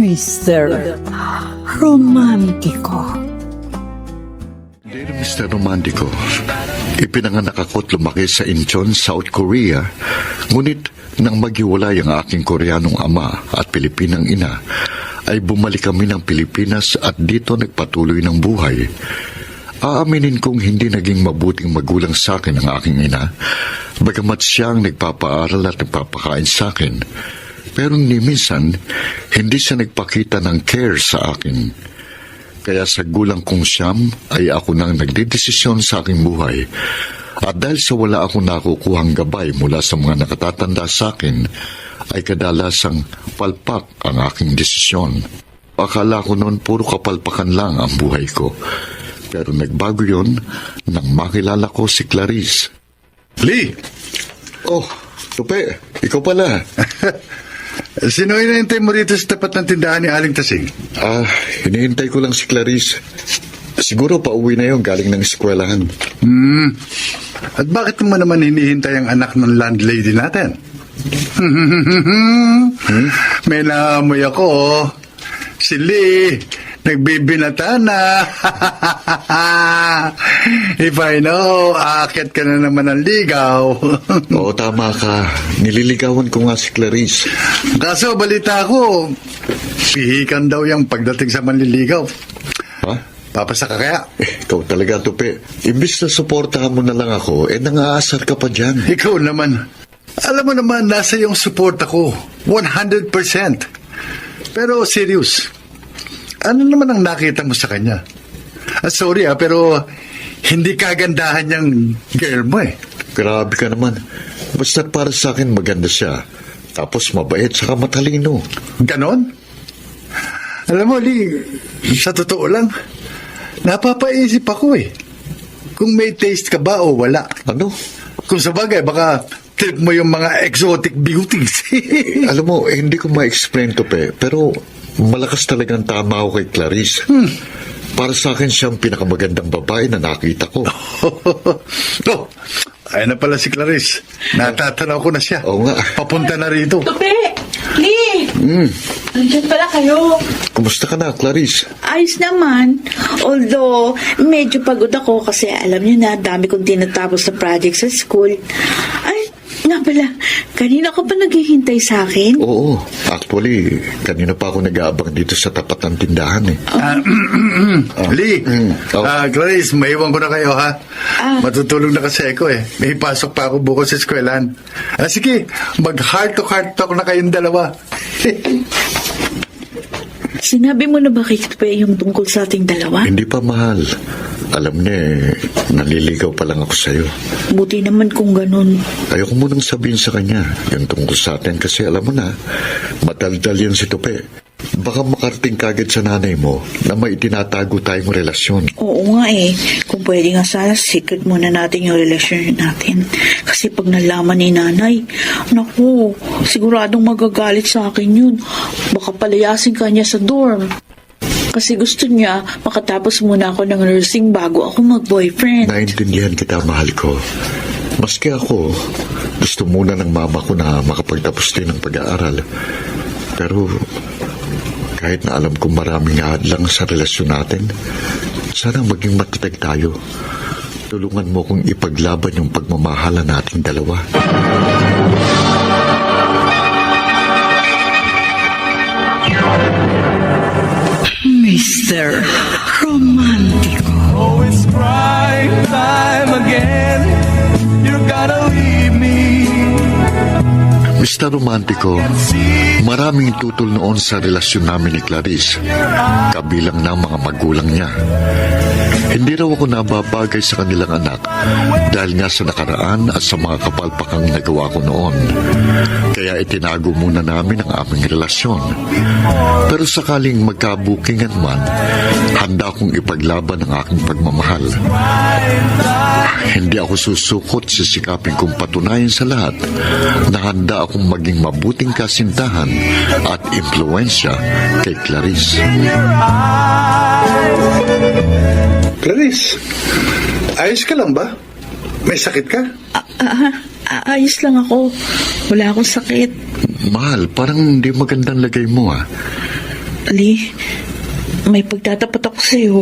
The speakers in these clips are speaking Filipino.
Mr. Romantiko. Dear Mr. Romantico, ipinanganak ako at lumaki sa Incheon, South Korea. Ngunit nang maghiwalay ang aking Koreanong ama at Pilipinang ina, ay bumalik kami ng Pilipinas at dito nagpatuloy ng buhay. Aaminin kong hindi naging mabuting magulang sa akin ang aking ina, bagamat siya ang nagpapaaral at nagpapakain sa akin. Pero ni minsan, hindi siya nagpakita ng care sa akin. Kaya sa gulang kong siyam ay ako nang nagdedesisyon sa aking buhay. At dahil sa wala akong nakukuhang gabay mula sa mga nakatatanda sa akin, ay kadalasang palpak ang aking desisyon. Akala ko noon puro kapalpakan lang ang buhay ko. Pero nagbago yon nang makilala ko si Clarice. Lee! Oh, Tupe, ikaw pala. Sino hinihintay mo rito sa tapat ng tindahan ni Aling Tasing? Hinihintay ko lang si Clarice. Siguro pauwi na yon galing ng eskwelahan. At bakit mo naman hinihintay ang anak ng landlady natin? May naamoy ako, oh. Si Lee, nagbibinata na. If I know, aakit ka na naman ng ligaw. Oo, tama ka. Nililigawan ko nga si Clarice. Kaso balita ko, pihikan daw yung pagdating sa manliligaw. Ha? Papasa ka kaya? Ikaw talaga, Tupe. Imbis na suportahan mo na lang ako, nangaasar ka pa dyan. Ikaw naman. Alam mo naman, nasa yung support ako. 100%. Pero serious, ano naman ang nakita mo sa kanya? Sorry pero hindi kagandahan niyang girl mo eh. Grabe ka naman. Basta para sa akin maganda siya. Tapos mabait saka matalino. Ganon? Alam mo, Lee, sa totoo lang, napapaisip ako eh. Kung may taste ka ba o wala. Ano? Kung sa bagay, baka trip mo yung mga exotic beauties. Alam mo, hindi ko ma-explain, Tupe. Pero malakas talagang tama ako kay Clarice. Para sa akin siyang pinakamagandang babae na nakita ko. Oh, ayun na pala si Clarice. Natatanaw ko na siya. Oo nga. Papunta na rito. Tupe! Lee! Nandiyan pala kayo. Kumusta ka na, Clarice? Ayos naman. Although, medyo pagod ako kasi alam niyo na, dami kong tinatapos na project sa school. Ay, nga pala, kanina ka pa naghihintay sa akin? Oo. Actually, kanina pa ako nag-aabang dito sa tapat ng tindahan eh. Lee, Oh. Clarice, maiwan ko na kayo ha. Matutulog na kasi ako eh. May pasok pa ako bukas sa eskwelahan. Sige, mag-heart to heart talk na kayong dalawa. Sinabi mo na ba kay Tupe yung tungkol sa ating dalawa? Hindi pa, mahal. Alam niya naliligaw pa lang ako sa'yo. Buti naman kung ganun. Ayoko munang sabihin sa kanya yung tungkol sa atin kasi alam mo na, madaldal yan si Tupe. Baka makarating kagad sa nanay mo na may itinatago tayong relasyon. Oo nga eh. Kung pwede nga sana, secret muna natin yung relasyon natin. Kasi pag nalaman ni nanay, naku, siguradong magagalit sa akin yun. Baka palayasin ka niya sa dorm. Kasi gusto niya makatapos muna ako ng nursing bago ako mag-boyfriend. Naintindihan kita, mahal ko. Maski ako, gusto muna ng mama ko na makapagtapos din ng pag-aaral. Pero kahit na alam kong maraming hadlang sa relasyon natin, sana maging matatag tayo. Tulungan mo kong ipaglaban yung pagmamahala nating dalawa. Mr. Romantiko. Oh, it's crying time again. You gotta leave me. Mr. Romantico, maraming tutol noon sa relasyon namin ni Clarice, kabilang ng mga magulang niya. Hindi raw ako nababagay sa kanilang anak dahil nga sa nakaraan at sa mga kapalpakang nagawa ko noon. Kaya itinago muna namin ang aming relasyon. Pero sakaling magkabukingan man, handa akong ipaglaban ang aking pagmamahal. Hindi ako susukot, sisikapin kong patunayan sa lahat na handa akong maging mabuting kasintahan at impluensya kay Clarice. Clarice, ayos ka lang ba? May sakit ka? Ayos lang ako. Wala akong sakit. Mahal, parang hindi magandang lagay mo ah. Lee, may pagtatapat ako sa'yo.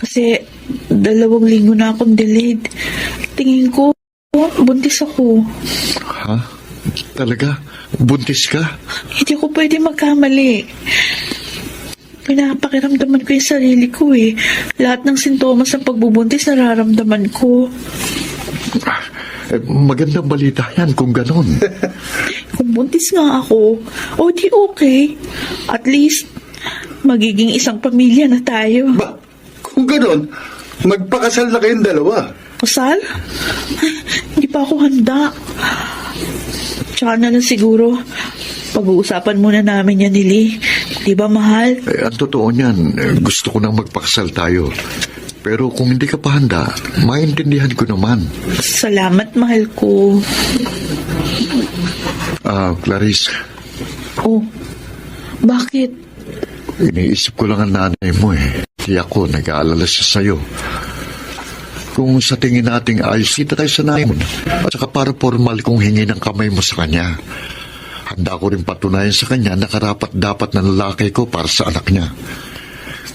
Kasi 2 linggo na akong delayed. Tingin ko, buntis ako. Ha? Talaga? Buntis ka? Hindi ko pwede magkamali. Pinapakiramdaman ko yung sarili ko eh. Lahat ng sintomas ng pagbubuntis nararamdaman ko. Magandang balita yan kung ganon. Kung buntis nga ako, o di okay. At least, magiging isang pamilya na tayo. Ba, kung ganon, magpakasal na kayong dalawa. Kasal? Ay, hindi pa ako handa. Tsaka na lang siguro, pag-uusapan muna namin yan ni Lee. Di ba, mahal? Ang totoo niyan, gusto ko nang magpakasal tayo. Pero kung hindi ka pa handa, maintindihan ko naman. Salamat, mahal ko. Clarice, Oh, bakit? iniisip ko lang ang nanay mo eh. Di ako, nag-aalala siya sa'yo. Kung sa tingin nating ayos, kita tayo sa nanay mo. At saka para formal kung hingi ng kamay mo sa kanya. Handa ko rin patunayan sa kanya na karapat-dapat na lalaki ko para sa anak niya.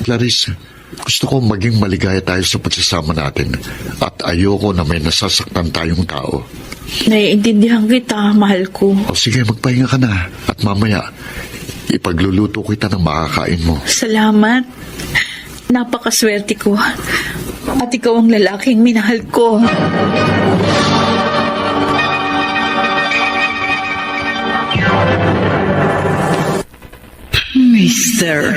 Clarice, gusto ko maging maligaya tayo sa pagsasama natin. At ayoko na may nasasaktan tayong tao. Naiintindihan kita, mahal ko. O sige, magpahinga ka na. At mamaya, ipagluluto kita ng makakain mo. Salamat. Napakaswerte ko. At ikaw ang lalaking minahal ko. Mr.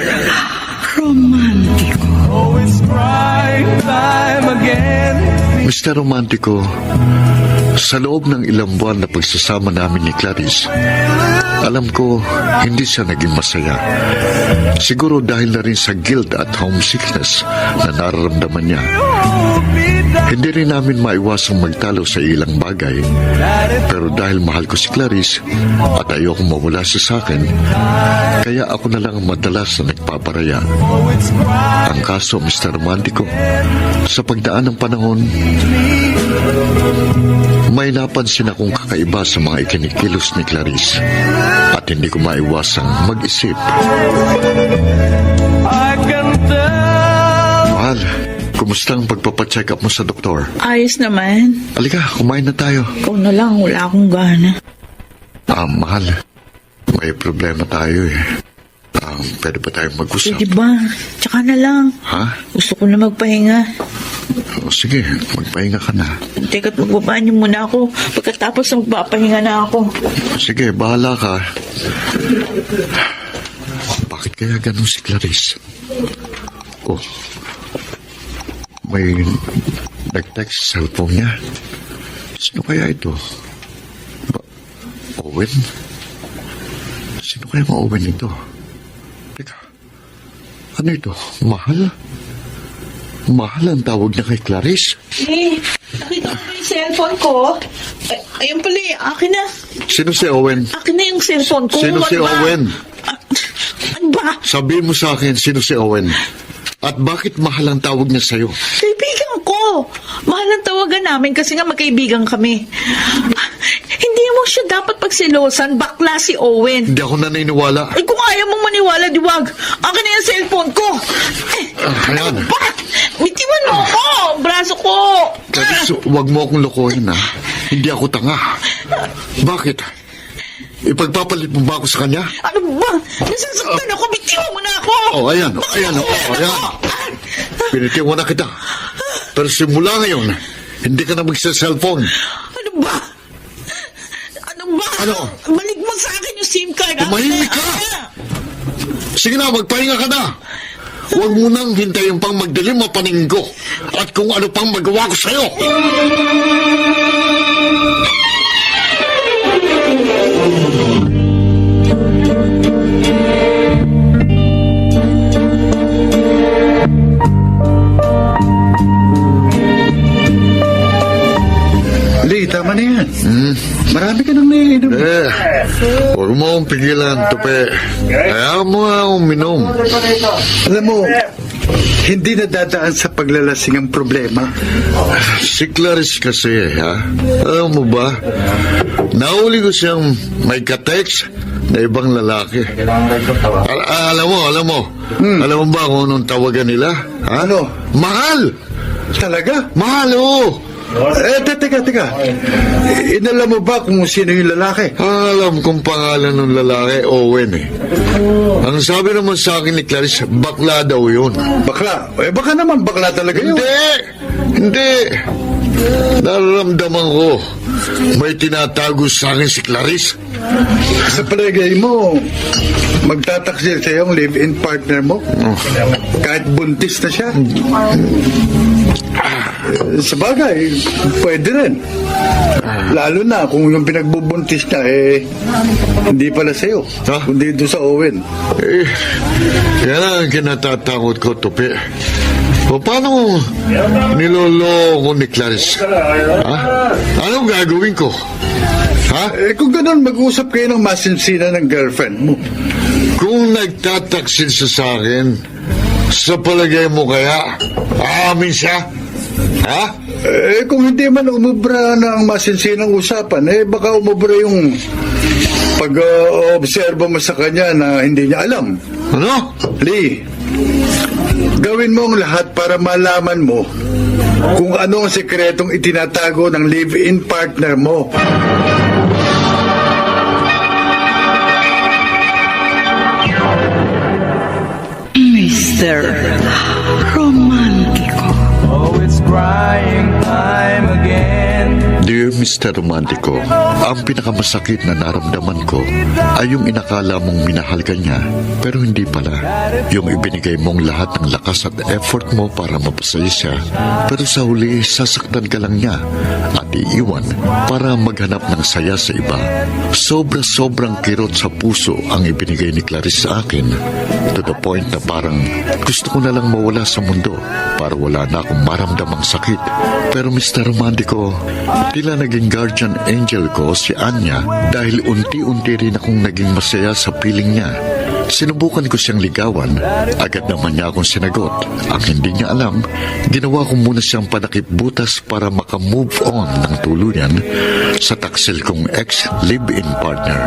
Romantico. Oh, it's crying time again. Mr. Romantico, sa loob ng ilang buwan na pagsasama namin ni Clarice, alam ko hindi siya naging masaya. Siguro dahil na rin sa guilt at homesickness na nararamdaman niya. Hindi rin namin maiwasang magtalo sa ilang bagay. Pero dahil mahal ko si Clarice at ayokong mawala siya sa akin, kaya ako na lang madalas na nagpaparaya. Ang kaso, Mr. Romantico, sa pagdaan ng panahon, may napansin akong kakaiba sa mga ikinikilos ni Clarice at hindi ko maiwasang mag-isip. I can tell. Mahal, kumusta ang pagpapacheck up mo sa doktor? Ayos naman. Halika, kumain na tayo. Ikaw na lang, wala akong gana. Mahal, may problema tayo eh. Pwede ba tayong mag-usap? Pwede ba? Tsaka na lang. Ha? Gusto ko na magpahinga. O, sige, magpahinga ka na. Teka't magbabaan niyo muna ako. Pagkatapos magpapahinga na ako. Sige, bahala ka. Bakit kaya ganun si Clarice? Oh, may nag-text sa cellphone niya. Sino kaya ito? Owen? Sino kaya ang Owen ito? Teka, ano ito? Mahal? Mahal ang tawag niya kay Clarice? Nakita ko yung cellphone ko. Ayun pala eh, akin na. Sino si Owen? Akin na yung cellphone ko. Sino si Ano ba? Owen? Ano ba? Sabihin mo sa akin, sino si Owen? At bakit mahal ang tawag niya sa'yo? Kaibigan ko. Mahal ang tawagan namin kasi nga magkaibigan kami. Hindi mo siya dapat pagsilosan. Bakla si Owen. Hindi ako naniniwala. Kung ayaw mong maniwala, diwag. Akin na yung cellphone ko. Ayan. Ba? Bitiwan mo ako. Braso ko. Clarice, huwag mo akong lokohin, ha? Hindi ako tanga. Bakit? Ipagpapalit mo ba ako sa kanya? Ano ba? Nasasaktan ako. Bitiwan mo na ako. Oh, ayan. Ayan. Pinitiwan na kita. Pero simula ngayon, hindi ka na magsa-cellphone. Ano ba? Ano? Balik mo sa akin yung SIM card. Tumahimik ka! Sige na, magpahinga ka na. Huwag mo nang hintayin pang magdilim ang paningin ko at kung ano pang magawa ko sa'yo. Lee, tama na yan. Marami ka nang naiinom. Huwag mo akong pigilan, Tupe. Kaya mo nga akong minom. Alam mo, hindi na dadaan sa paglalasing ang problema. Si Clarice kasi, ha? Alam mo ba? Nahuli ko siyang may ka-text na ibang lalaki. Alam mo ba kung anong tawagan nila? Ha? Ano? Mahal! Talaga? Mahal, oo! Teka. Inala mo ba kung sino yung lalaki? Alam kong pangalan ng lalaki, Owen eh. Ang sabi naman sa akin ni Clarice, bakla daw yun. Bakla? Baka naman bakla talaga yun. Hindi. Nararamdaman ko, may tinatago sa akin si Clarice. Sa palagay mo, magtataksil sa yung live-in partner mo? Kahit buntis na siya? Sa bagay, pwede rin. Lalo na kung yung pinagbubuntis niya, hindi pala sa'yo, Ha? kundi doon sa Owen. Yan ang kinatatakot ko, Tupi. O paano niloloko ni Clarice? Ha? Anong gagawin ko? Ha? Kung ganun, mag-usap kayo ng masinsinan ng girlfriend mo. Kung nagtataksil siya sa akin, sa palagay mo kaya, aamin siya? Ha? Kung hindi man umubra ng masinsinang usapan, baka umubra yung pag-obserba mo sa kanya na hindi niya alam. Ano? Lee, gawin mo ang lahat para malaman mo kung ano ang sekretong itinatago ng live-in partner mo. Mr. Romantico. Oh, it's crying time again. Dear Mr. Romantico, ang pinakamasakit na naramdaman ko ay yung inakala mong minahal ka niya, pero hindi pala. Yung ibinigay mong lahat ng lakas at effort mo para mapasaya siya, pero sa huli, sasaktan ka lang niya at iiwan para maghanap ng saya sa iba. Sobrang kirot sa puso ang ibinigay ni Clarice sa akin, to the point na parang gusto ko na lang mawala sa mundo para wala na akong maramdamang sakit. Pero Mr. Romantico, tila naging guardian angel ko si Anya dahil unti-unti rin akong naging masaya sa piling niya. Sinubukan ko siyang ligawan, agad naman niya akong sinagot. Ang hindi niya alam, ginawa ko muna siyang panakip butas para makamove on ng tuluyan sa taksil kong ex-live-in partner.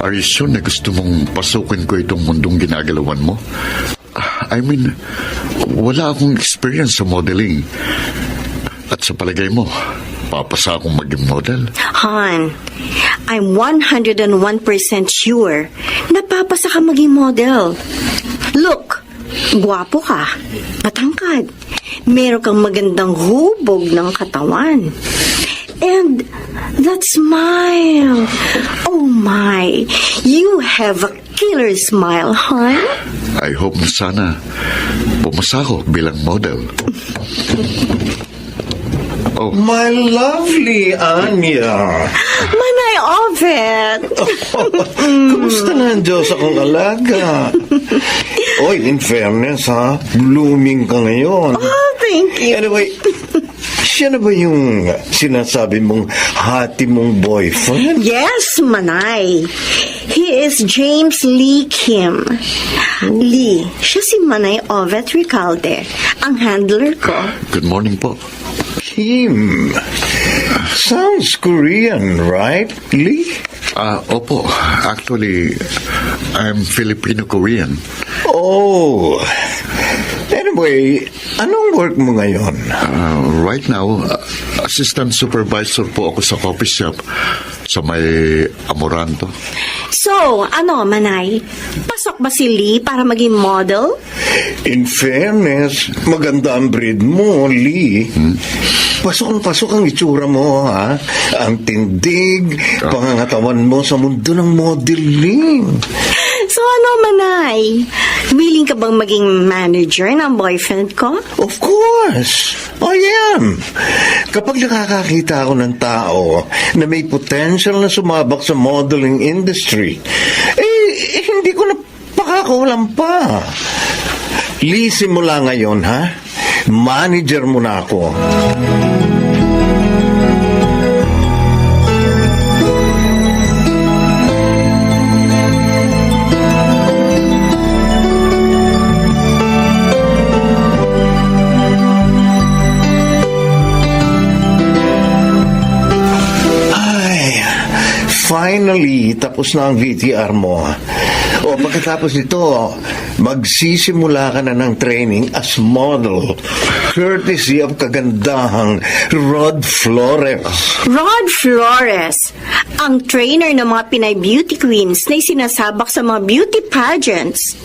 Are you sure na gusto mong pasukin ko itong mundong ginagalawan mo? I mean, wala akong experience sa modeling. At sa palagay mo, papasa akong maging model? Han, I'm 101% sure na papasa ka maging model. Look, gwapo ka, matangkad, meron kang magandang hubog ng katawan. And that smile, oh my, you have a killer smile, Han. I hope na sana pumasa ko bilang model. Oh, My lovely Anya. Manay Ovet. Kumusta na ang Diyos akong alaga? Oy, in fairness ha, blooming ka ngayon. Oh, thank you. Anyway, siya na ba yung sinasabi mong hati mong boyfriend? Yes, Manay. He is James Lee Kim. Lee, siya si Manay Ovet Recalde, ang handler ko. good morning po. Kim. Sounds Korean, right, Lee? Opo, actually, I'm Filipino-Korean. Oh. Anyway, anong work mo ngayon? Right now, assistant supervisor po ako sa coffee shop sa may Amoranto. So, ano, Manay? Pasok ba si Lee para maging model? In fairness, maganda ang breed mo, Lee. Pasok ang itsura mo, ha? Ang tindig, pangangatawan mo sa mundo ng modeling. So, ano, Manay? Willing ka bang maging manager ng boyfriend ko? Of course, I am. Kapag nakakakita ako ng tao na may potential na sumabak sa modeling industry, hindi ko na pakakawalan pa. Lee, simula ngayon, ha? Manager mo na ako. tapos na ang VTR mo. O pagkatapos nito, magsisimula ka na ng training as model. Courtesy of kagandahang Rod Flores. Rod Flores, ang trainer ng mga Pinay beauty queens na sinasabak sa mga beauty pageants.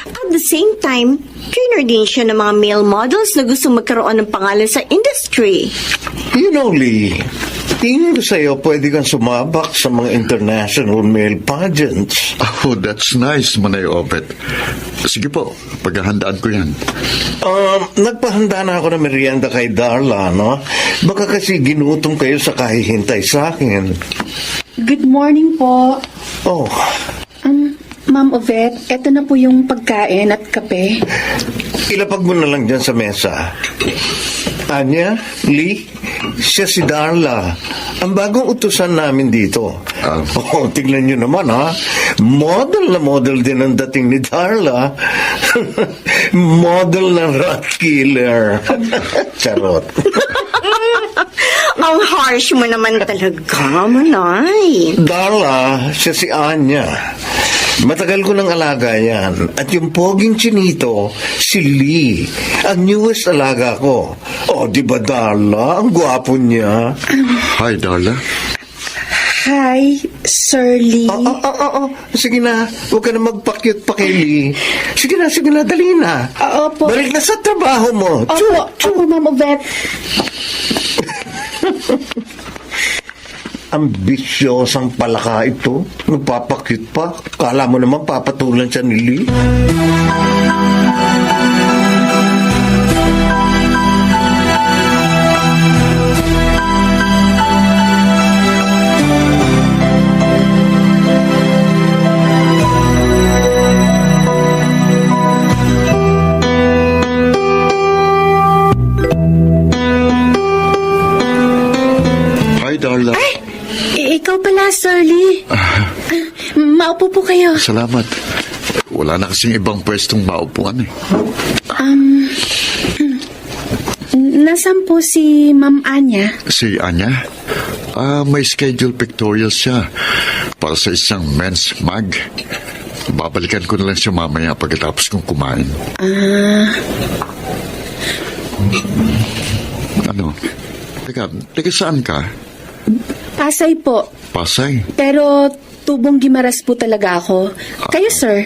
At the same time, trainer din siya ng mga male models na gusto magkaroon ng pangalan sa industry. You know, Lee, tingin ko sa'yo pwede kang sumabak sa mga international male pageants. Oh, that's nice, Manay Obet. Sige po, paghahandaan ko yan. Nagpahanda na ako ng merienda kay Darla, no? Baka kasi ginutom kayo sa kahihintay sa akin. Good morning po. Oh, Ma'am Ovette, eto na po yung pagkain at kape. ilapag mo na lang dyan sa mesa. Anya, Lee, siya si Darla. Ang bagong utusan namin dito. Tignan nyo naman, ha? Model na model din ang dating ni Darla. Model ng rat killer. Charot. Ang harsh mo naman talaga, Manay. Darla, siya si Anya. Matagal ko ng alaga yan. At yung poging chinito, si Lee. Ang newest alaga ko. Oh, di ba Darla? Ang gwapo niya. Hi, Darla. Hi, Sir Lee. Sige na. Huwag ka na magpakyut pa kay Lee. Sige na. Dali na. Opo. Balik na sa trabaho mo. Opo, Ma'am Ovette. Ambisyosang palaka ito. Nagpapakyut pa. Kala mo naman papatulan siya ni Lee. Hi, Darla. Ikaw pala, Sir Lee. Maupo po kayo. Salamat. Wala na kasing ibang pwestong maupuan eh. Nasaan po si Ma'am Anya? Si Anya? May schedule pictorial siya para sa isang men's mag. Babalikan ko na lang siya mamaya pagkatapos kong kumain. Ano? Teka, saan ka? Pasay po. Pasay? Pero tubong Gimaras po talaga ako. Kayo, sir?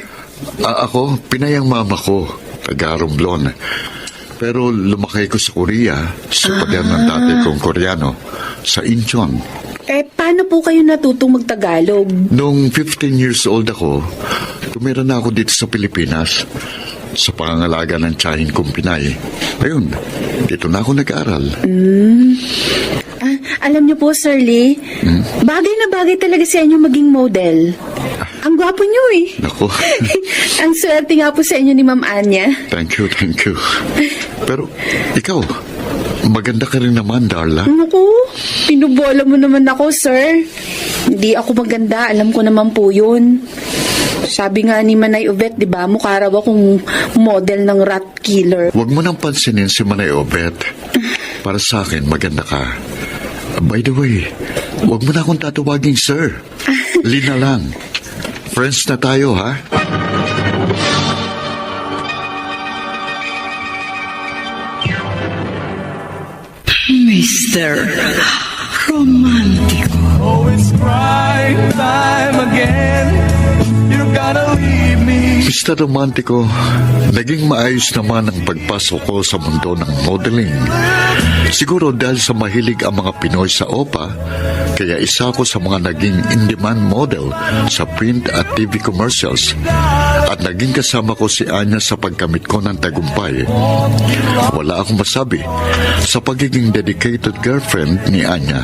Ako, Pinay ang mama ko, taga Romblon. Pero lumaki ko sa Korea, sa pader ng tatay kong Koreano, sa Incheon. Paano po kayo natutong magtagalog? Nung 15 years old ako, tumira na ako dito sa Pilipinas sa pangangalaga ng tiyahin kong Pinay. Ayun, dito na ako nag-aral. Alam niyo po, Sir Lee, bagay na bagay talaga sa inyo maging model. Ang gwapo niyo eh. Naku, Ang swerte nga po sa inyo ni Ma'am Anya. thank you. Pero ikaw, maganda ka rin naman, Darla. Naku, pinubola mo naman ako, sir. Hindi ako maganda, alam ko naman po yun. Sabi nga ni Manay Ovette, di ba, mukha raw akong model ng rat killer. Huwag mo nang pansinin si Manay Obet. Para sa akin, maganda ka. By the way, huwag mo na akong tatawaging sir. Lina lang. Friends na tayo, ha? Mr. Romantico. Oh, it's crying time again. You gotta leave me. Mr. Romantico, naging maayos naman ang pagpasok ko sa mundo ng modeling. Siguro dahil sa mahilig ang mga Pinoy sa OPA, kaya isa ako sa mga naging in-demand model sa print at TV commercials. At naging kasama ko si Anya sa pagkamit ko ng tagumpay. Wala akong masabi sa pagiging dedicated girlfriend ni Anya.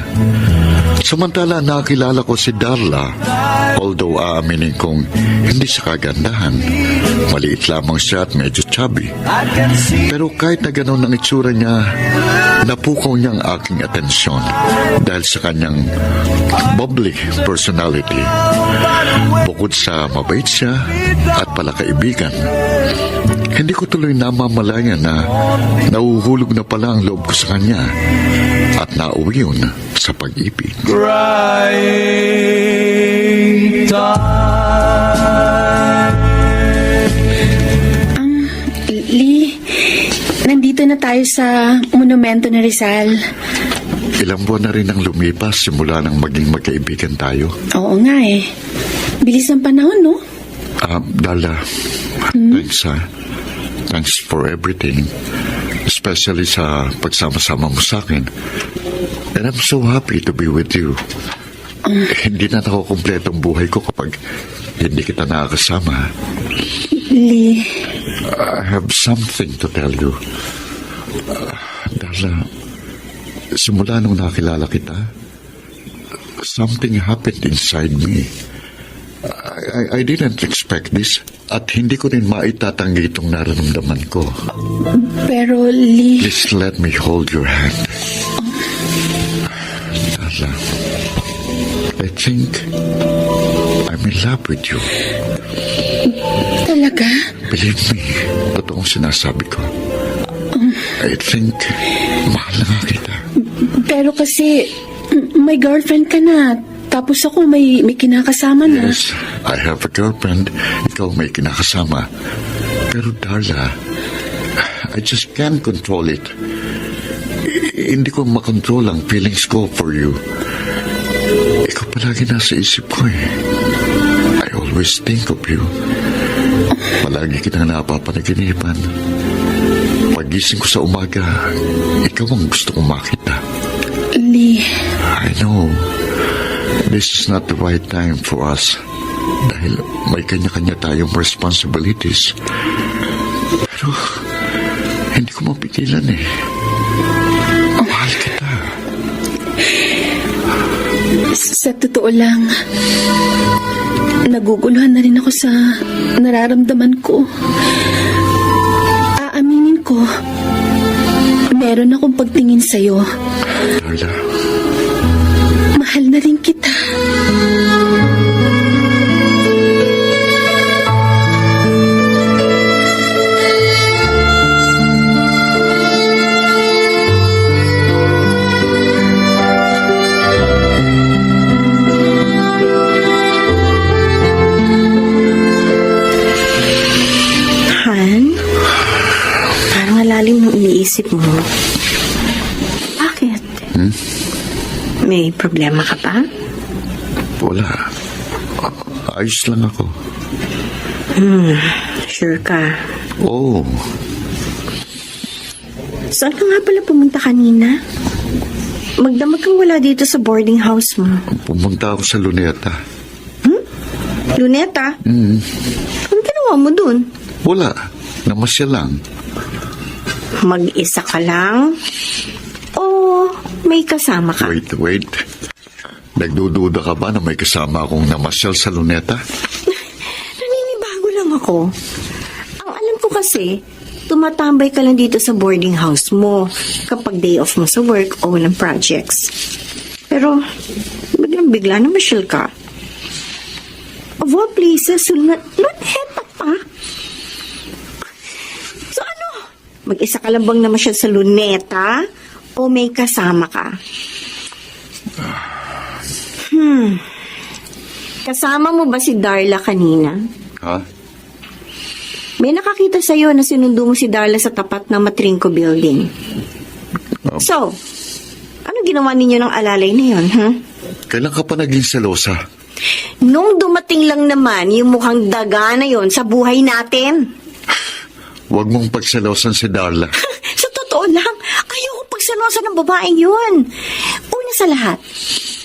Samantala nakilala ko si Darla, although aaminin kong hindi siya kagandahan. Maliit lamang siya at medyo chubby. Pero kahit na gano'n ang itsura niya, napukaw niya ang aking atensyon dahil sa kanyang bubbly personality. Bukod sa mabait siya at palakaibigan, hindi ko tuloy namamalayan na nahuhulog na pala ang loob ko sa kanya at nauwi yun sa sa pag-ibig. Crying time. Lee, nandito na tayo sa monumento ni Rizal. Ilang buwan na rin ang lumipas simula nang maging magkaibigan tayo. Oo nga eh. Bilis ng panahon, no? Darla, thanks Thanks for everything. Especially sa pagsama-sama mo sa akin. And I'm so happy to be with you. Hindi na nakukumpleto ang buhay ko kapag hindi kita nakakasama. Lee, I have something to tell you. Darla, simula nung nakilala kita, something happened inside me. I didn't expect this at hindi ko rin maitatanggi itong nararamdaman ko. pero Lee... Please let me hold your hand. Darla, I think I'm in love with you. Talaga? Believe me, totoong sinasabi ko. I think mahal na nga kita. Pero kasi, may girlfriend ka na. Tapos ako may kinakasama na. Yes, I have a girlfriend. Ikaw may kinakasama. Pero Darla, I just can't control it. Hindi ko makontrol ang feelings ko for you. Ikaw palagi nasa isip ko eh. I always think of you. Palagi kitang napapanaginipan. Pagising ko sa umaga, ikaw ang gusto kong makita. Lee, I know. This is not the right time for us. Dahil may kanya-kanya tayong responsibilities. Pero, hindi ko mapigilan eh. Mahal kita. sa totoo lang, naguguluhan na rin ako sa nararamdaman ko. Aaminin ko, meron akong pagtingin sa'yo. Darla, Mahal na rin kita. Han, parang alalim ng iniisip mo. Bakit? May problema ka pa? wala. Ayos lang ako. Sure ka. Oh, Saan ka nga pala pumunta kanina? Magdamag kang wala dito sa boarding house mo. pumunta ako sa Luneta. Luneta? Anong ginawa mo dun? Wala. Namasyal lang. Mag-isa ka lang? O may kasama ka? Wait. Nagdududa ka ba na may kasama akong namasyal sa Luneta? Naninibago lang ako. Ang alam ko kasi, tumatambay ka lang dito sa boarding house mo kapag day off mo sa work o walang projects. Pero, biglang-bigla na masyal ka. Of all places, luneta pa. So ano? Mag-isa ka lang bang namasyal sa luneta o may kasama ka? Kasama mo ba si Darla kanina? Ha? May nakakita sa'yo na sinundo mo si Darla sa tapat ng Matrinco Building. So, ano ginawa ninyo ng alalay na yun, ha? Kailan ka pa naging selosa? Nung dumating lang naman yung mukhang daga na yon sa buhay natin. Huwag mong pagselosan si Darla. Sa totoo lang, ayoko pagsalosa ng babaeng yun. Una sa lahat,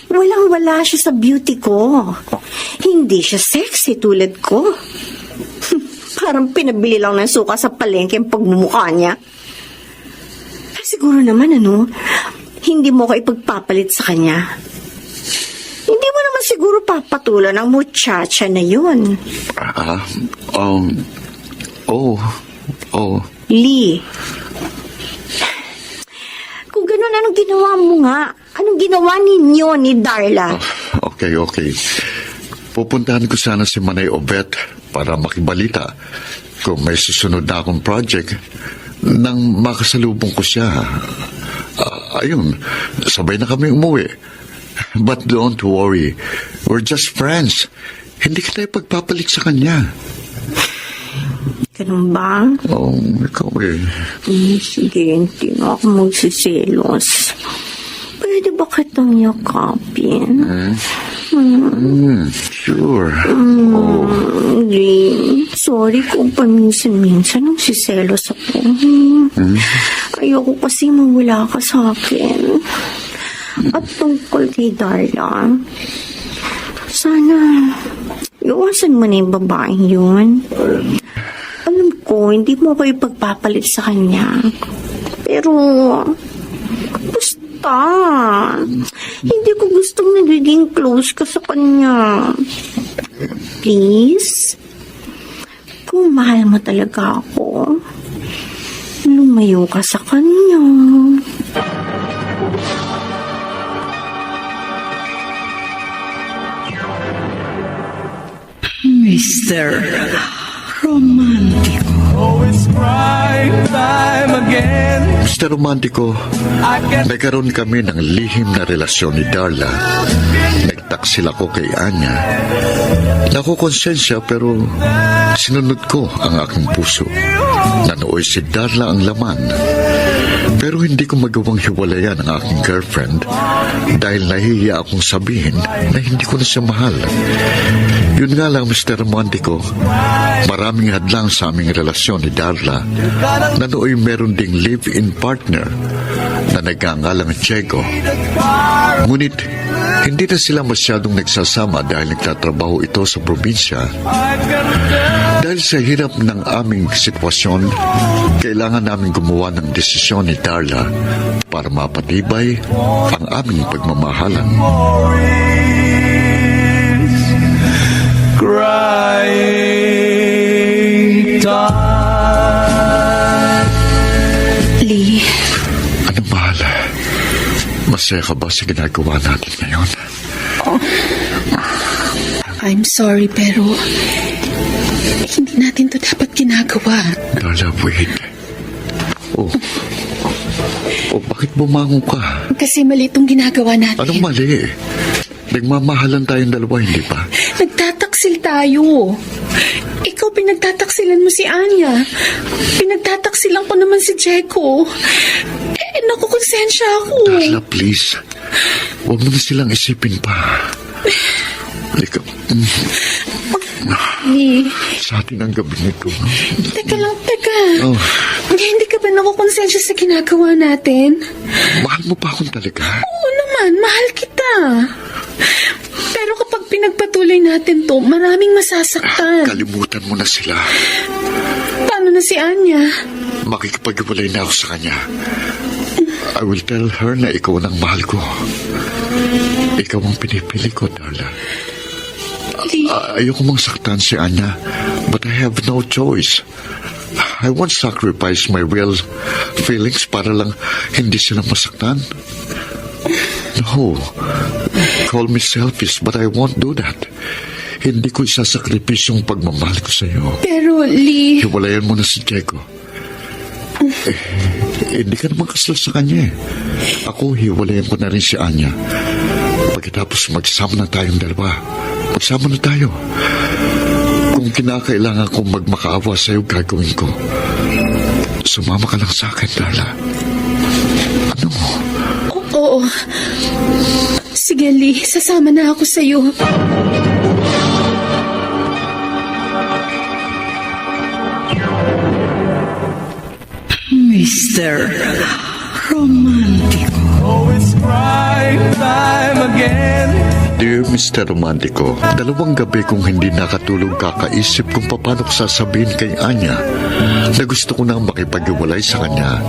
walang-wala siya sa beauty ko. Hindi siya sexy tulad ko. Parang pinabili lang ng suka sa palengke ang pagmumukha niya. Siguro naman, hindi mo ko ipagpapalit sa kanya. Hindi mo naman siguro papatulan ang muchacha na yun. Lee, kung gano'n, anong ginawa mo nga? Anong ginawa ninyo ni Darla? Okay. Pupuntahan ko sana si Manay Obet para makibalita kung may susunod na akong project nang makasalubong ko siya. ayun, sabay na kami umuwi. But don't worry, we're just friends. Hindi kita ipagpapalit sa kanya. Ganun ba? Oh, ikaw eh. Sige, hindi na ako magsiselos. Pwede ba kitang yakapin? Sure. Ring, sorry kung paminsan-minsan nagsiselos ako. Ayoko kasi mawala ka sa akin. At tungkol kay Darla, sana iwasan mo na yung babaeng yun. Alam ko, hindi mo ako ipagpapalit sa kanya. Pero, basta, hindi ko gustong nagiging close ka sa kanya. Please, kung mahal mo talaga ako, lumayo ka sa kanya. Mr. Romantico. Oh, it's crime time again. Mr. Romantico, I guess nagkaroon kami ng lihim na relasyon ni Darla. Nagtaksil ako kay Anya. Nakukonsensya pero sinunod ko ang aking puso. Nanooy si Darla ang laman. Pero hindi ko magawang hiwalayan ang aking girlfriend dahil nahihiya akong sabihin na hindi ko na siya mahal. Yun nga lang, Mr. Romantico, maraming hadlang sa aming relasyon ni Darla na nooy meron ding live-in partner na nagngangalang Diego. Ngunit, hindi na sila masyadong nagsasama dahil nagtatrabaho ito sa probinsya. Dahil sa hirap ng aming sitwasyon, kailangan namin gumawa ng desisyon ni Darla para mapatibay ang aming pagmamahalan. crying time. Lee, Ano, mahal? Masaya ka ba sa ginagawa natin ngayon? I'm sorry, pero hindi natin to dapat ginagawa. Darla, wait. Oh, bakit bumangon ka? Kasi mali itong ginagawa natin. Anong mali? Nagmamahalan tayong dalawa, hindi ba? Nagtataksil tayo. Ikaw pinagtataksilan mo si Anya. Pinagtataksilan ko naman si Jeko. Nakukonsensya ako. Darla, please. Huwag mo na silang isipin pa. Ikaw, Lee, sa atin ang gabi nito. teka lang, teka. Oh, Hindi ka ba nakukonsensya sa ginagawa natin? mahal mo pa akong talaga? Oo naman, mahal kita. Pero kapag pinagpatuloy natin to, maraming masasaktan. Kalimutan mo na sila. Paano na si Anya? Makikipag-iwalay na ako sa kanya. I will tell her na ikaw ang mahal ko. Ikaw ang pinipili ko, Darla. Lee, Ayoko mang saktan si Anya, but I have no choice. I won't sacrifice my real feelings para lang hindi sila masaktan. No. Call me selfish, but I won't do that. Hindi ko isasakripisyo yung pagmamahal ko sa iyo. pero Lee, Hiwalayan mo na si Diego. Hindi ka naman kasal sa kanya eh. Ako, hiwalayan ko na rin si Anya. Pagkatapos magsama na tayong dalawa. Magsama na tayo. Kung kinakailangan kong magmakaawa sa iyo, gagawin ko. Sumama ka lang sa akin, Darla. Ano? oo. Sige Lee, sasama na ako sa'yo. Mr. Romantico. Oh, it's crying time again. Dear Mr. Romantico, 2 gabi kong hindi nakatulog kakaisip kung paano ko sasabihin kay Anya na gusto ko nang makipag-iwalay sa kanya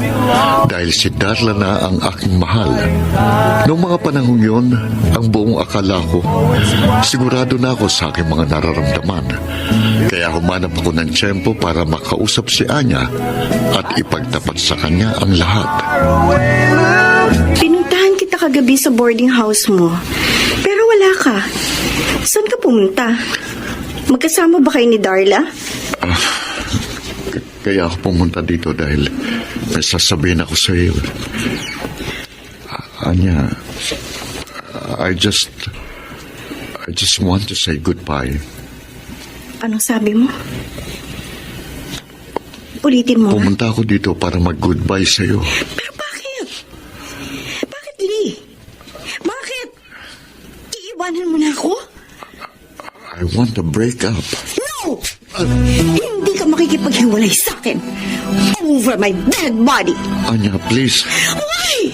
dahil si Darla na ang aking mahal. Noong mga panahon yon, ang buong akala ko, sigurado na ako sa aking mga nararamdaman. Kaya humanap ako ng tiyempo para makausap si Anya at ipagtapat sa kanya ang lahat. Pinuntahan kita kagabi sa boarding house mo. Pero wala ka. Saan ka pumunta? Magkasama ba kayo ni Darla? Kaya ako pumunta dito dahil may sasabihin ako sa iyo. Anya, I just want to say goodbye. Anong sabi mo? Ulitin mo nga. Pumunta ako dito para mag-goodbye sa'yo. Pero bakit? Bakit, Lee? Bakit? Iiwanan mo na ako? I want to break up. No! Hindi ka makikipaghiwalay sa akin. Over my dead body. Anya, please. Why?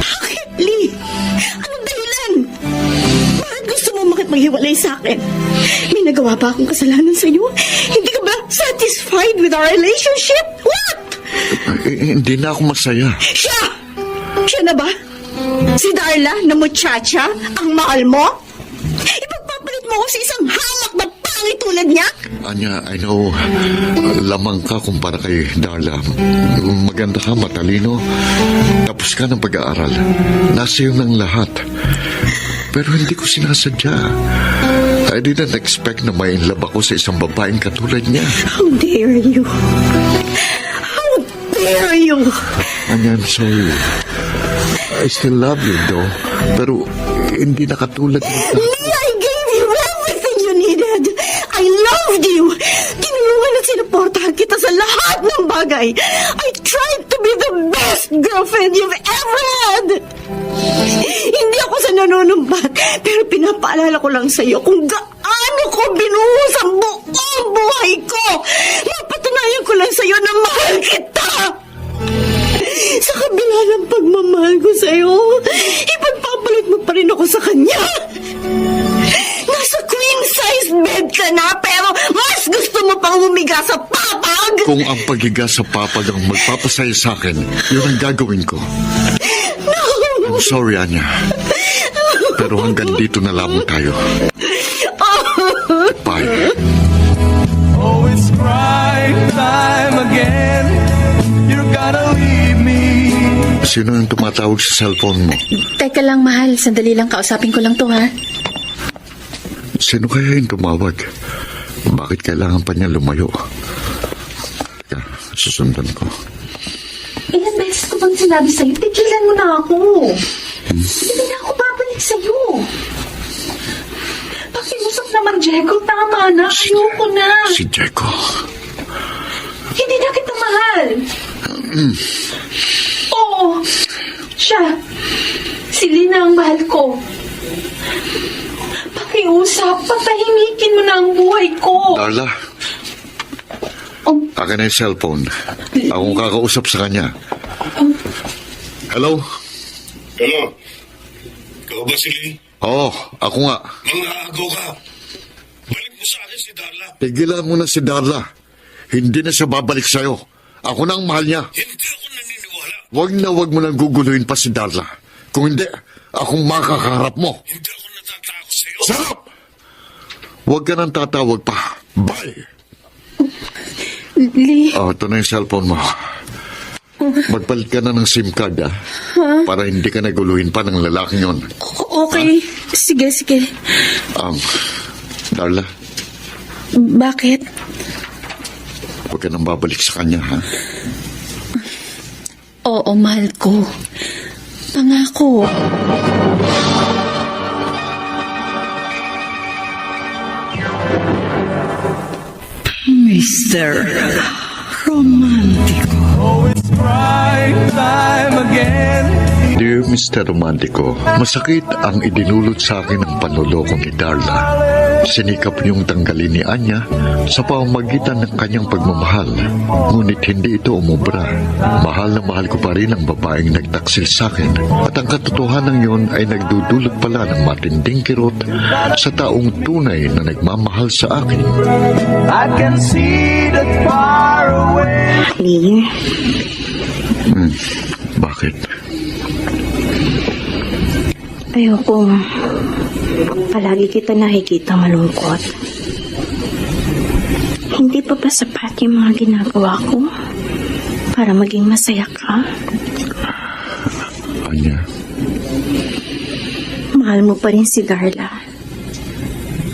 Bakit, Lee? Anong dahilan? Bakit gusto mo makipaghiwalay sa akin? May nagawa ba akong kasalanan sa iyo? Hindi ka ba satisfied with our relationship? What? Hindi na ako masaya. Siya! Siya na ba? Si Darla na muchacha ang mahal mo? Ipagpapalit mo ako sa isang hamak na pangit tulad niya? Anya, I know, lamang ka kumpara kay Darla. Maganda ka, matalino. Tapos ka ng pag-aaral. Nasa iyo ng lahat. Pero hindi ko sinasadya. I didn't expect na may inlove ako sa isang babaeng katulad niya. How dare you? How dare you? Anya, I'm sorry. I still love you, though. Pero hindi na katulad mo. Lee, I gave you everything you needed. I loved you. Tinulungan at sinuportahan kita sa lahat ng bagay. I tried to be the best girlfriend you've ever had. Hindi ako sa nanunumbat, pero pinapaalala ko lang sa iyo kung gaano ko binuhos ang buong buhay ko. Napatunayan ko lang sa iyo na mahal kita. Sa kabila ng pagmamahal ko sa iyo, ipagpapalit mo pa rin ako sa kanya. Nasa queen-size bed ka na, pero mas gusto mo pang humiga sa papag. Kung ang paghiga sa papag ang magpapasaya sa akin, yun ang gagawin ko. I'm sorry, Anya. Pero hanggang dito na lamang tayo. Bye. Oh, it's crying time again. You're gonna leave me. Sino yung tumatawag sa cellphone mo? Teka lang, mahal. Sandali lang. Kausapin ko lang to, ha? Sino kaya yung tumawag? Bakit kailangan pa niya lumayo? Teka, susundan ko. Ilan beses ko bang sinabi sa'yo, tigilan mo na ako. Hindi na ako babalik sa'yo. Pakiusap naman, Diego. Tama na. Ayoko na. Si Jeko. Hindi na kita mahal. Oo. Siya. Si Lina ang mahal ko. Pakiusap. Patahimikin mo na ang buhay ko. Darla, akin na yung cellphone. Akong kakausap sa kanya. Hello? Ano? Ikaw ba si Lee? Oo, ako nga. Mga agaw ka. Balik mo sa akin si Darla. Tigilan mo na si Darla. Hindi na siya babalik sa'yo. Ako na ang mahal niya. Hindi ako naniniwala. Wag mo nang guguluhin pa si Darla. Kung hindi, akong makakaharap mo. Hindi ako natatakot sa'yo. Sarap! Huwag ka nang tatawag pa. Bye! Lee. Oh, ito na yung cellphone mo. Magpalit ka na ng SIM card, para hindi ka naguluhin pa ng lalaking yon. Okay. Sige, sige. Darla, Bakit? huwag ka nang babalik sa kanya, ha? Oo, mahal ko. Pangako. Mr. Romantico. Oh, it's crying time again. Dear Mr. Romantico, masakit ang idinulot sa akin ng panloloko ni Darla. Sinikap niyong tanggalin ni Anya sa pamamagitan ng kanyang pagmamahal. Ngunit hindi ito umubra. Mahal na mahal ko pa rin ang babaeng nagtaksil sa akin. At ang katotohanan yun ay nagdudulot pala ng matinding kirot sa taong tunay na nagmamahal sa akin. I can see that far away. Lee, Bakit? ayoko palagi kita nakikita malungkot. Hindi pa ba sapat yung mga ginagawa ko para maging masaya ka? Anya, Mahal mo pa rin si Darla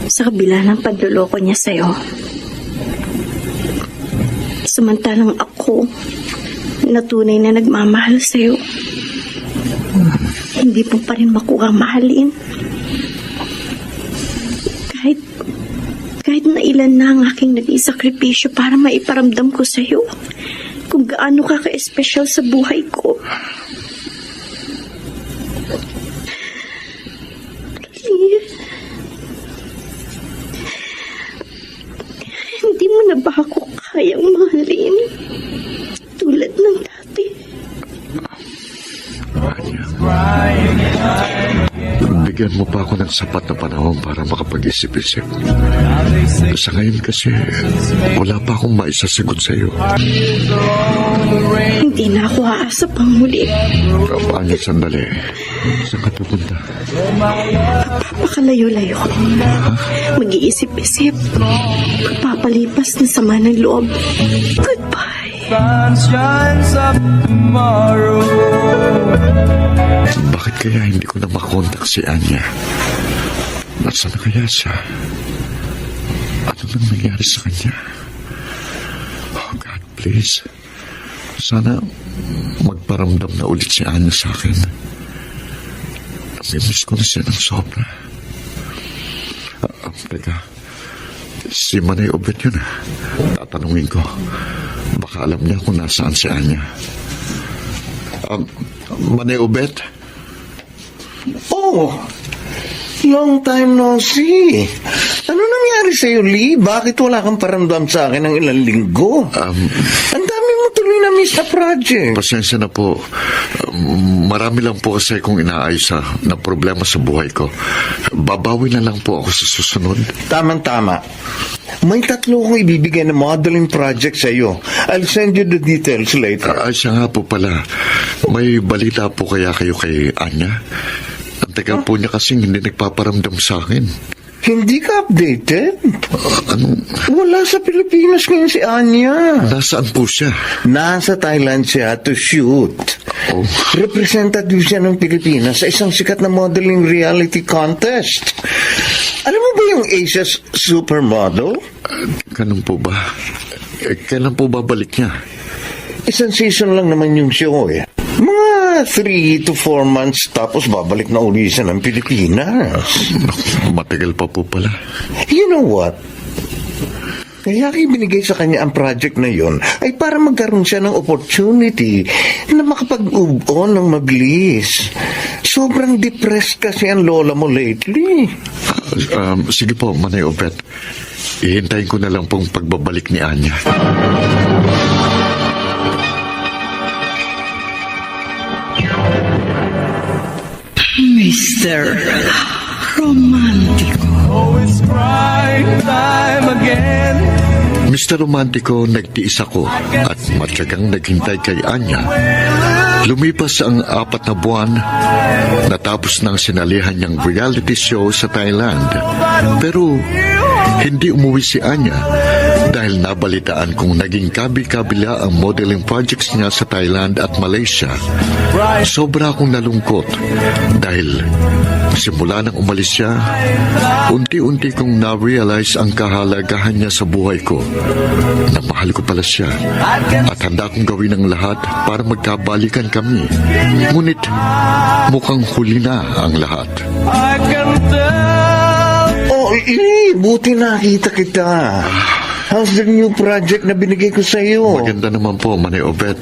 sa kabila ng pagluloko niya sa'yo. Samantalang ako na tunay na nagmamahal sa'yo, hindi mo pa rin makuha ang mahalin. Kahit na ilan na ang aking naging sakripisyo para maiparamdam ko sa'yo kung gaano ka ka-espesyal sa buhay ko. Hindi mo na ba ako kayang mahalin tulad ng dati? Bigyan mo pa ako ng sapat na panahon para makapag-isip-isip. Sa ngayon kasi, wala pa akong maisasagot sa iyo. Hindi na ako aasa pang muli. Paano sandali? Saan ka pupunta? Papakalayo-layo ko. Mag-iisip-isip. Magpapalipas na sama ng loob. Goodbye. Sun shines up tomorrow. Bakit kaya hindi ko na makontak si Anya? Nasaan na kaya siya? Ano nang nangyari sa kanya? Oh God, please. Sana magparamdam na ulit si Anya sa akin. Namimiss ko na siya ng sobra. Teka, si Manay Obet yun ah. Tatanungin ko. Baka alam niya kung nasaan si Anya. Manay Obet? Oh, long time no see. Ano nangyari sa'yo, Lee? Bakit wala kang paramdam sa akin ng ilang linggo? Ang dami mo tuloy na miss na project. Pasensya na po. Marami lang po kasi kung inaayos na problema sa buhay ko. Babawi na lang po ako sa susunod. Tama-tama. May 3 kong ibibigay na modeling project sa'yo. I'll send you the details later. Siya nga po pala. May balita po kaya kayo kay Anya? Ang tagal po niya kasing hindi nagpaparamdam sa akin. Hindi ka updated? Ano? Wala sa Pilipinas ngayon si Anya. Nasaan po siya? Nasa Thailand siya to shoot. Oh. Representative siya ng Pilipinas sa isang sikat na modeling reality contest. Alam mo ba yung Asia's Supermodel? Ganun po ba? Kailan po babalik niya? Isang season lang naman yung show eh. Mga 3 to 4 months tapos babalik na uli siya ng Pilipinas. Matagal pa po pala. You know what? Kaya binigay sa kanya ang project na yon ay para magkaroon siya ng opportunity na makapag-move on ng mabilis. Sobrang depressed kasi ang lola mo lately. Sige po, Manay Obet. Ihintayin ko na lang pong pagbabalik ni Anya. Mr. Romantico. Oh, it's crying time again. Mr. Romantico, nagtiis ako at matyagang naghintay kay Anya. Lumipas ang 4 na buwan, natapos ng sinalihan niyang reality show sa Thailand. Pero hindi umuwi si Anya dahil nabalitaan kong naging kabi-kabila ang modeling projects niya sa Thailand at Malaysia. Sobra akong nalungkot dahil simula nang umalis siya, unti-unti kong na-realize ang kahalagahan niya sa buhay ko. Na mahal ko pala siya at handa kong gawin ang lahat para magkabalikan kami. Ngunit mukhang huli na ang lahat. I can tell. Oh, buti nakita kita. How's the new project na binigay ko sa iyo? Maganda naman po, Manay Obet.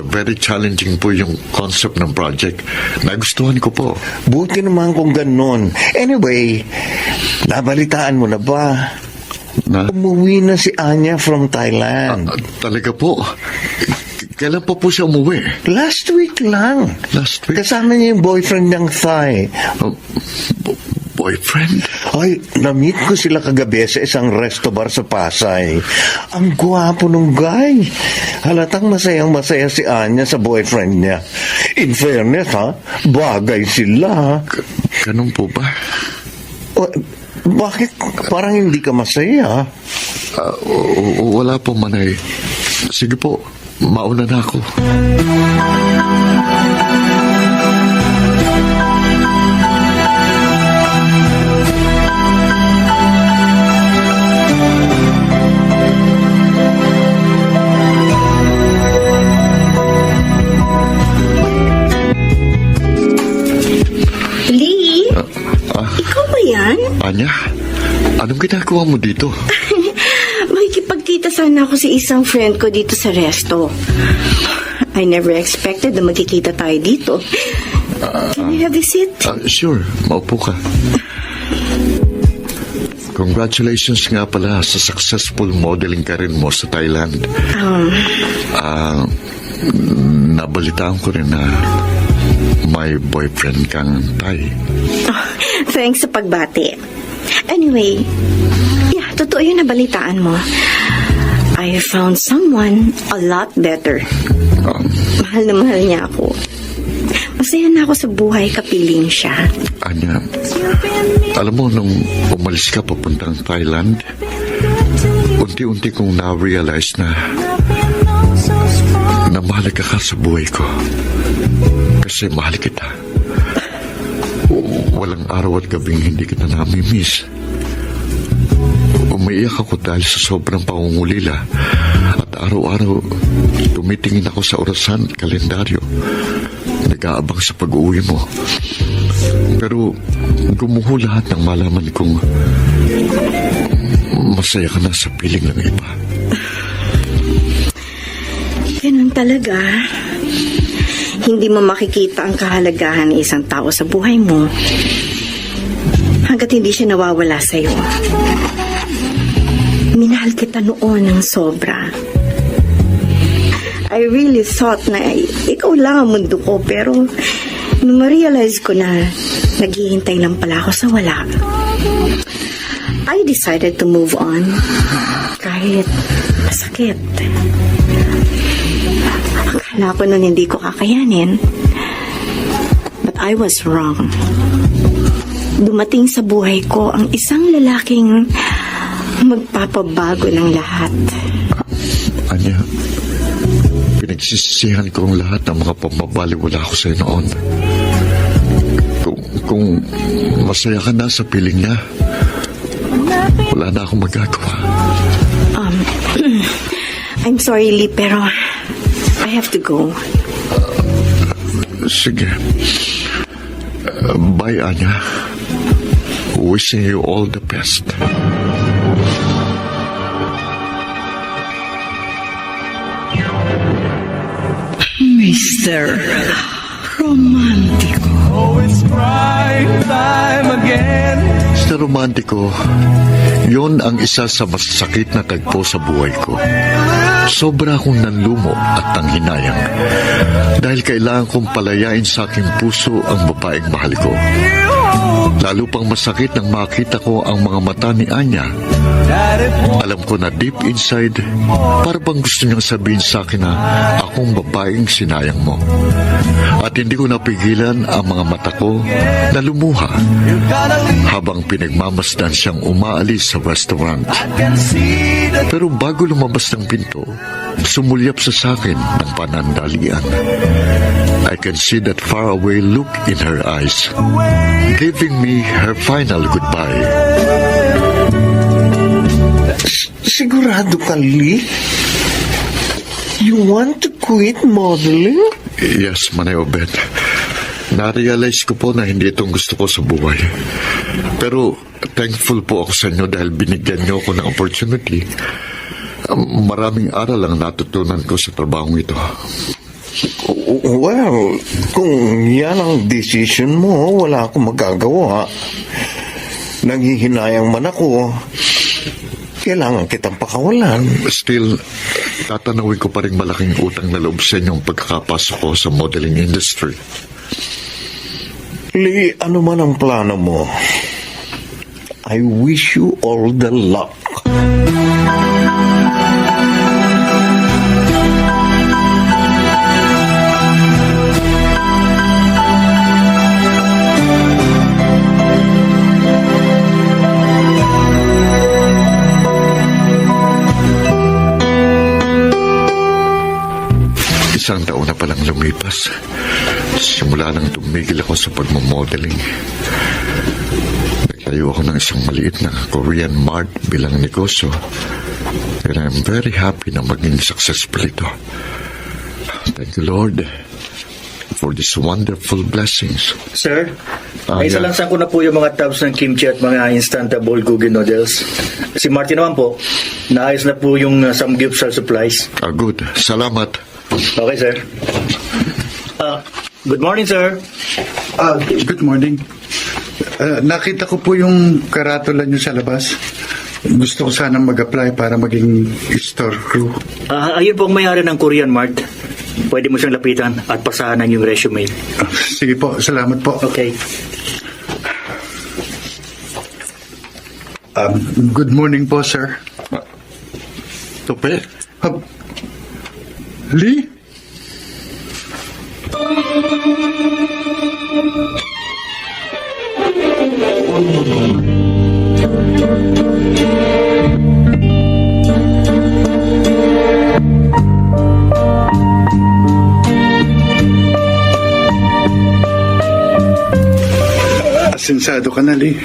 Very challenging po yung concept ng project. Nagustuhan ko po. Buti naman kung ganun. Anyway, nabalitaan mo na ba? Na? Umuwi na si Anya from Thailand. Talaga po? Kailan po siya umuwi? Last week lang. Last week? Kasama niya yung boyfriend ng Thai. Boyfriend? Ay, na-meet ko sila kagabi sa isang resto bar sa Pasay. Ang gwapo nung guy. Halatang masayang-masaya si Anya sa boyfriend niya. In fairness, ha? Bagay sila. Ganun po ba? Bakit parang hindi ka masaya? Wala po, Manay. Sige po, mauna na ako. ginagawa mo dito? Makikipagkita sana ako sa isang friend ko dito sa resto. I never expected na magkikita tayo dito. Can I have a seat? Sure, maupo ka. Congratulations nga pala sa successful modeling career mo sa Thailand. Nabalitaan ko rin na may boyfriend kang Thai. Thanks sa pagbati. Anyway, totoo yun na balitaan mo. I found someone a lot better. Mahal na mahal niya ako. Masaya na ako sa buhay kapiling siya. Anya, alam mo, nung umalis ka papuntang Thailand, unti-unti kong na-realize na mahalaga ka sa buhay ko. Kasi mahal kita. Walang araw at gabing hindi kita nami-miss. Umiiyak ako dahil sa sobrang pangungulila at araw-araw tumitingin ako sa orasan at kalendaryo. Nag-aabang sa pag-uwi mo. Pero gumuho lahat ng malaman kong masaya ka na sa piling ng iba. Ganun talaga. Hindi mo makikita ang kahalagahan ng isang tao sa buhay mo hanggat hindi siya nawawala sa'yo. Minahal kita noon ng sobra. I really thought na ikaw lang ang mundo ko, pero nung ma-realize ko na naghihintay lang pala ako sa wala, I decided to move on. Kahit masakit. Akala ko nun hindi ko kakayanin. But I was wrong. Dumating sa buhay ko ang isang lalaking magpapabago ng lahat. Anya, pinagsisisihan ko ang lahat ng mga pamabaliwala ko sa'yo noon. Kung masaya ka na sa piling niya, wala na akong magagawa. I'm sorry, Lee, pero I have to go. Sige. Bye, Anya. Wishing you all the best. Mr. Romantico. Oh, it's crying time again. Mr. Romantico, yon ang isa sa masasakit na tagpo sa buhay ko. Sobra akong nanlumo at tanghinayang dahil kailangan kong palayain sa aking puso ang babaeng mahal ko. Lalo pang masakit nang makita ko ang mga mata ni Anya. Alam ko na deep inside, para bang gusto niyang sabihin sa akin na akong babaeng sinayang mo. At hindi ko napigilan ang mga mata ko na lumuha habang pinagmamasdan siyang umaalis sa restaurant. Pero bago lumabas ng pinto, sumulyap sa akin ng panandalian. I can see that faraway look in her eyes, giving me her final goodbye. Sigurado ka, Lee? You want to quit modeling? Yes, Manay Obed. Na-realize ko po na hindi itong gusto ko sa buhay. Pero thankful po ako sa inyo dahil binigyan niyo ako ng opportunity. Maraming aral ang natutunan ko sa trabahong ito. Well, kung yan ang decision mo, wala akong magagawa. Nanghihinayang man ako, kailangan kitang pakawalan. Still, tatanawin ko pa rin malaking utang na loob sa inyong pagkakapasok ko sa modeling industry. Lee, ano man ang plano mo, I wish you all the luck. Isang taon na palang lumipas. Simula nang tumigil ako sa pagmamodeling. Nagtayo ako ng isang maliit na Korean mart bilang negosyo. And I'm very happy na maging successful ito. Thank you, Lord, for these wonderful blessings. Sir, Ah, isa yeah. lang ko na po yung mga tubs ng kimchi at mga instant bowl googie noodles. Si Martin naman po, naayos na po yung samgyupsal supplies. Good. Salamat. Okay, sir. Good morning, sir. Good morning. Nakita ko po yung karatula niyo sa labas. Gusto ko sanang mag-apply para maging store crew. Ayun po ang may-ari ng Korean Mart. Pwede mo siyang lapitan at pasahanan yung resume. Sige po, salamat po. Okay. Good morning po, sir. Tupe. Lee? Asensado ka na, Lee.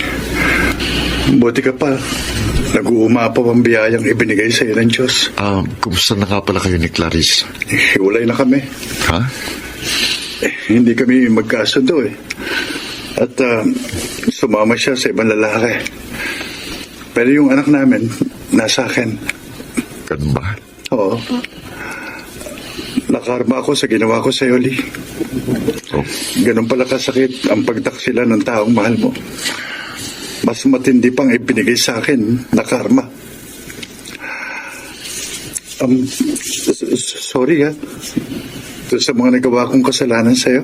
Buti ka pa. Nag-uumapaw ang biyayang ibinigay sa iyo ng Diyos. Kumusta na nga pala kayo ni Clarice? Hiwalay na kami. Ha? Hindi kami magkasundo eh. At sumama siya sa ibang lalaki. Pero yung anak namin, nasa akin. Ganun ba? Oo. Nakarma ako sa ginawa ko sa iyo, Lee. Oh. Ganun pala kasakit ang pagtaksila ng taong mahal mo. Mas matindi pang ibinigay sa akin na karma. Sorry ha. Doon sa mga nagawa kong kasalanan sa'yo.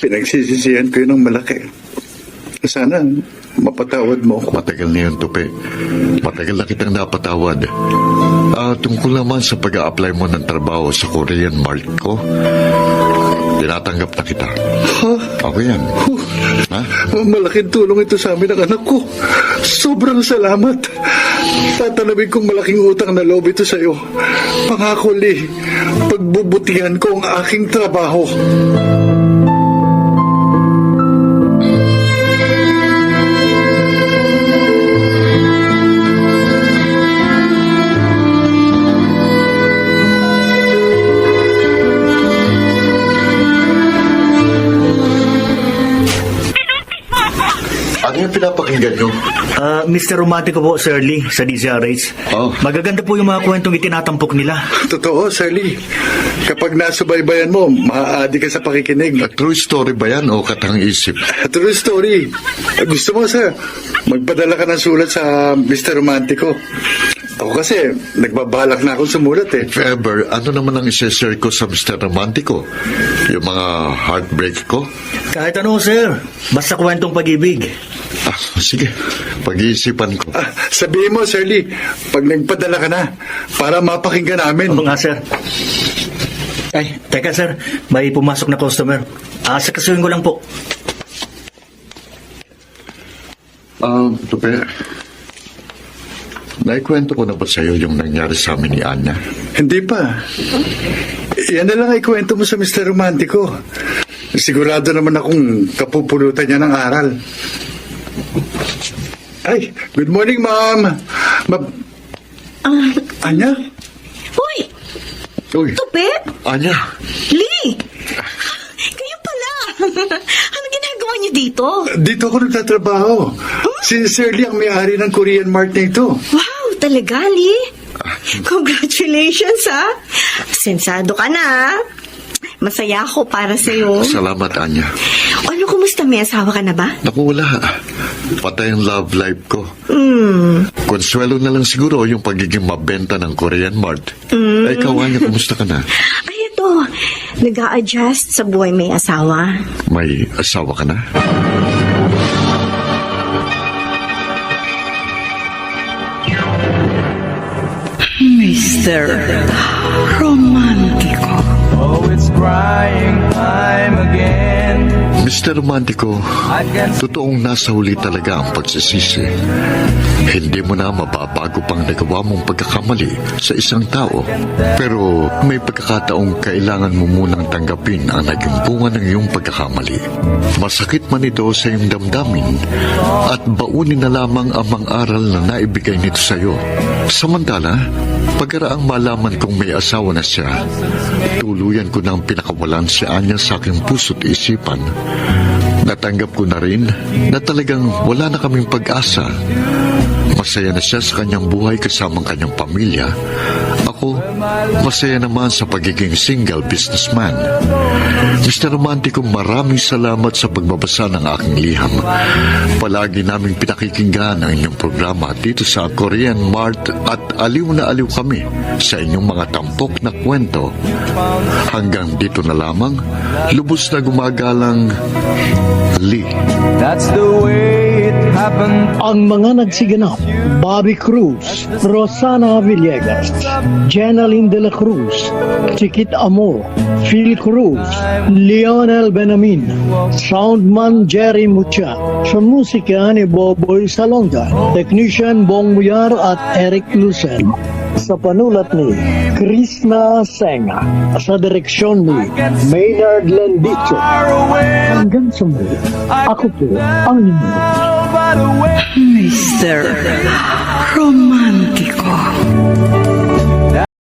Pinagsisisihan ko yun ng malaki. Sana mapatawad mo ako. Matagal na yun, Tupe. Matagal na kitang napatawad. Tungkol naman sa pag-a-apply mo ng trabaho sa Korean Mart ko, tinatanggap na kita. Ako yan. Ha? Malaking tulong ito sa amin ng anak ko. Sobrang salamat. Tatanawin kong malaking utang na loob ito sa'yo. Pangako, Lee, pagbubutihan ko ang aking trabaho. Ano yung pinapakinggan nyo? Mr. Romantico po, Sir Lee, sa DZRH. Oh. Magaganda po yung mga kwentong itinatampok nila. Totoo, Sir Lee. Kapag nasubaybayan mo, maaadi ka sa pakikinig. True story ba yan o katang-isip? True story. Gusto mo, sir, magpadala ka ng sulat sa Mr. Romantico. Ako kasi, nagbabalak na akong sumulat eh. If ever, ano naman ang isi-share ko sa Mr. Romantico? Yung mga heartbreak ko? Kahit ano, sir. Basta kwentong pag-ibig. Sige. Pag-iisipan ko. Sabihin mo, Sir Lee, pag nagpadala ka na, para mapakinggan namin. Oo nga, sir. Ay, teka, sir. May pumasok na customer. Sakasuhin ko lang po. Tupe, naikwento ko na ba sa'yo yung nangyari sa amin ni Anya? Hindi pa. Yan na lang ay kwento mo sa Mr. Romantico. Sigurado naman akong kapupulutan niya ng aral. Ay, good morning, ma'am. Anya? Uy! Uy, Tupe? Anya, Lee! Kayo pala! Ano ginagawa niyo dito? Dito ako nagtatrabaho. Si Sir Lee ang may-ari ng Korean Mart na ito. Wow, talaga, Lee? Congratulations, ha? Sensado ka na, ha? Masaya ako para sa'yo. salamat, Anya. Ano, kumusta? May asawa ka na ba? Naku, wala. Patay ang love life ko. Konsuelo na lang siguro yung pagiging mabenta ng Korean Mart. Ay, ikaw, Anya, kumusta ka na? Ay, ito. Nag-a-adjust sa buhay may asawa. May asawa ka na? Mr. Romantico. Oh, it's crying time again. Mr. Romantico, totoong nasa huli talaga ang pagsisisi. Hindi mo na mababago pang nagawa mong pagkakamali sa isang tao. Pero may pagkakataong kailangan mo munang tanggapin ang naging bunga ng iyong pagkakamali. Masakit man ito sa iyong damdamin at baunin na lamang ang mga aral na naibigay nito sa iyo Samantala, pagkaraang malaman kong may asawa na siya, tuluyan ko nang pinakawalan si Anya sa aking puso't isipan. Natanggap ko na rin na talagang wala na kaming pag-asa. Masaya na siya sa kanyang buhay kasamang kanyang pamilya. Ako, masaya naman sa pagiging single businessman. Mr. Romantico, maraming salamat sa pagbabasa ng aking liham. Palagi naming pinakikinggan ang inyong programa dito sa Korean Mart at aliw na aliw kami sa inyong mga tampok na kwento. Hanggang dito na lamang, lubos na gumagalang Lee. That's the way it happened. Ang mga nagsiganap, Bobby Cruz, Rosana Villegas, Jenaline de la Cruz, Chiquit Amor, Phil Cruz, Lionel Benamin, Soundman Jerry Mucha, sa musika ni Boboy Salonga, Technician Bong Muyar at Eric Lucen. Sa panulat ni Krishna Senga, sa direksyon ni Maynard Lendicho. Hanggang sa muli, ako po ang inyo. Mr. Romantico.